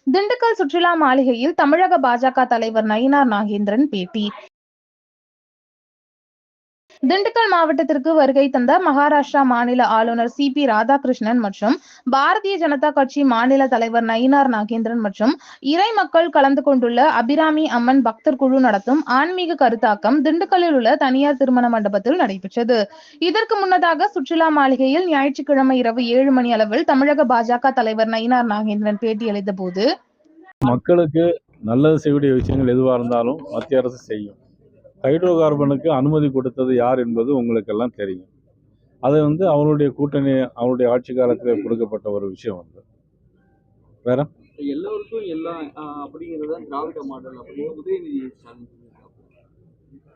திண்டுக்கல் சுற்றுலா மாளிகையில் தமிழக பாஜக தலைவர் நயினார் நாகேந்திரன் பேட்டி. திண்டுக்கல் மாவட்டத்திற்கு வருகை தந்த மகாராஷ்டிரா மாநில ஆளுநர் சி.பி. ராதாகிருஷ்ணன் மற்றும் பாரதிய ஜனதா கட்சி மாநில தலைவர் நயினார் நாகேந்திரன் மற்றும் இறை மக்கள் கலந்து கொண்டுள்ள அபிராமி அம்மன் பக்தர் குழு நடத்தும் ஆன்மீக கருத்தாக்கம் திண்டுக்கல்லில் உள்ள தனியார் திருமண மண்டபத்தில் நடைபெற்றது. இதற்கு முன்னதாக சுற்றுலா மாளிகையில் ஞாயிற்றுக்கிழமை இரவு 7 மணி அளவில் தமிழக பாஜக தலைவர் நயினார் நாகேந்திரன் பேட்டியளித்த போது, மக்களுக்கு நல்லது செய்யக்கூடிய விஷயங்கள் எதுவாக இருந்தாலும் மத்திய அரசு செய்யும். ஹைட்ரோ கார்பனுக்கு அனுமதி கொடுத்தது யார் என்பது உங்களுக்கெல்லாம் தெரியும். அது அவருடைய கூட்டணி, அவருடைய ஆட்சி காலத்தில் கொடுக்கப்பட்ட ஒரு விஷயம். வேற எல்லோருக்கும் எல்லாம் அப்படிங்கிறது திராவிட மாடல் அப்படின்னு உதயநிதி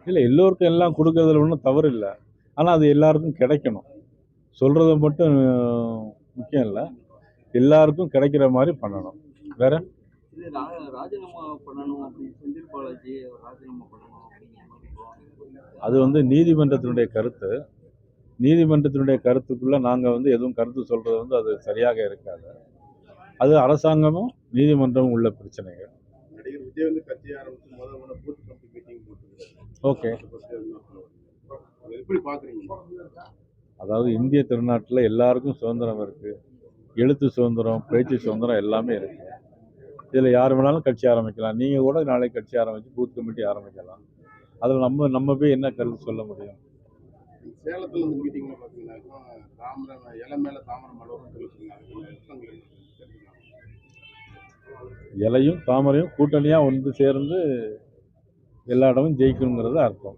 இல்லை, எல்லோருக்கும் எல்லாம் கொடுக்கறதுல ஒன்றும் தவறு இல்லை. ஆனால் அது எல்லாருக்கும் கிடைக்கணும். சொல்றது மட்டும் முக்கியம் இல்லை, எல்லாருக்கும் கிடைக்கிற மாதிரி பண்ணணும். வேற ராஜினாமா பண்ணணும் அப்படின்னு செந்தில் பாலாஜி ராஜினாமா பண்ணணும் அது நீதிமன்றத்தினுடைய கருத்து. நீதிமன்றத்தினுடைய கருத்துக்குள்ள நாங்கள் எதுவும் கருத்து சொல்றது அது சரியாக இருக்காது. அது அரசாங்கமும் நீதிமன்றமும் உள்ள பிரச்சனைகள். ஓகே, அதாவது இந்திய திருநாட்டில் எல்லாருக்கும் சுதந்திரம் இருக்கு. எழுத்து சுதந்திரம், பேச்சு சுதந்திரம் எல்லாமே இருக்கு. இதில் யார் வேணாலும் கட்சி ஆரம்பிக்கலாம். நீங்கள் கூட நாளைக்கு கட்சி ஆரம்பித்து பூத் கமிட்டி ஆரம்பிக்கலாம். அதில் நம்ம போய் என்ன கருத்து சொல்ல முடியும்? சேலத்தில் இந்த மீட்டிங்கில் பார்த்தீங்கன்னா இலை மேலே தாமரை இலையும் தாமரையும் கூட்டணியாக ஒன்று சேர்ந்து எல்லா இடமும் ஜெயிக்கணுங்கிறது அர்த்தம்.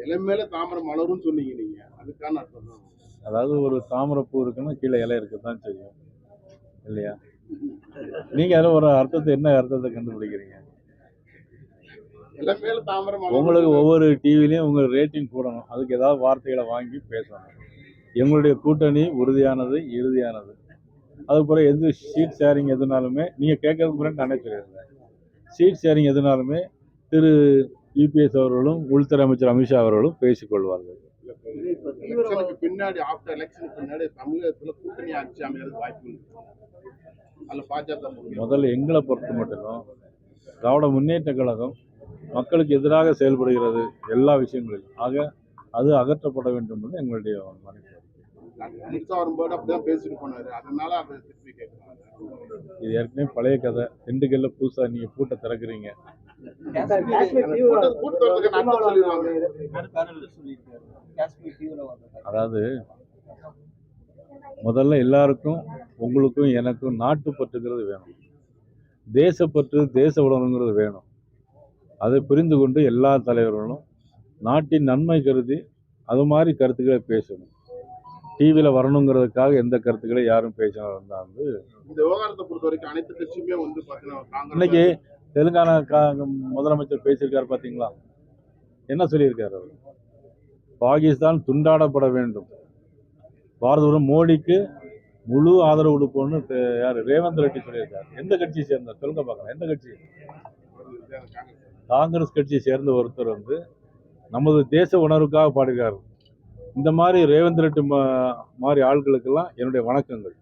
இலை மேலே தாமரை மலரும் சொன்னீங்க நீங்கள், அதுக்கான அர்த்தம் தான். அதாவது ஒரு தாமரை பூ இருக்குன்னா கீழே இலை இருக்கத்தான் செய்யும் இல்லையா? நீங்கள் அதில் ஒரு அர்த்தத்தை, என்ன அர்த்தத்தை கண்டுபிடிக்கிறீங்க? உங்களுக்கு ஒவ்வொரு டிவிலையும் உங்கள் ரேட்டிங் கூடணும். அதுக்கு ஏதாவது வார்த்தைகளை வாங்கி பேசணும். எங்களுடைய கூட்டணி உறுதியானது, இறுதியானது. அதுக்கப்புறம் எது சீட் ஷேரிங் எதுனாலுமே நீங்கள் கேட்கறதுக்கு முன்னாடி நானே சொல்லியிருந்தேன். சீட் ஷேரிங் எதுனாலுமே திரு யூபிஎஸ் அவர்களும் உள்துறை அமைச்சர் அமித்ஷா அவர்களும் பேசிக்கொள்வார்கள். பின்னாடி ஆஃப்டர் எலெக்ஷனுக்கு பின்னாடி தமிழகத்தில் கூட்டணி ஆட்சி அமைகிறது வாய்ப்பு. முதல்ல எங்களை பொறுத்த மட்டும் திராவிட முன்னேற்ற கழகம் மக்களுக்கு எதிராக செயல்படுகிறது எல்லா விஷயங்களிலும். ஆக அது அகற்றப்பட வேண்டும் என்று எங்களுடைய மனு. இது ஏற்கனவே பழைய கதை. திண்டுக்கல்ல புதுசா நீங்க பூட்டை திறக்கிறீங்க. அதாவது முதல்ல எல்லாருக்கும், உங்களுக்கும் எனக்கும் நாட்டுப்பற்றுங்கிறது வேணும், தேசப்பற்று, தேச உணர்வுங்கிறது வேணும். அதை புரிந்து கொண்டு எல்லா தலைவர்களும் நாட்டின் நன்மை கருதி அது மாதிரி கருத்துக்களை பேசணும். டிவியில் வரணுங்கிறதுக்காக எந்த கருத்துக்களை யாரும் பேசினாலும் இந்த விவகாரத்தை பொறுத்த வரைக்கும் அனைத்து கட்சியுமே இன்னைக்கு தெலுங்கானா முதலமைச்சர் பேசியிருக்காரு பார்த்தீங்களா? என்ன சொல்லியிருக்காரு அவர்? பாகிஸ்தான் துண்டாடப்பட வேண்டும், பாரத மோடிக்கு முழு ஆதரவு கொடுப்போம்னு யார்? ரேவந்த் ரெட்டி சொல்லியிருக்காரு. எந்த கட்சியை சேர்ந்தார் சொல்லுங்க பார்க்கலாம். எந்த கட்சி? காங்கிரஸ் கட்சியை சேர்ந்த ஒருத்தர் நமது தேச உணர்வுக்காக பாடுகிறார். இந்த மாதிரி ரேவந்த் ரெட்டி மாதிரி ஆட்களுக்கெல்லாம் என்னுடைய வணக்கங்கள்.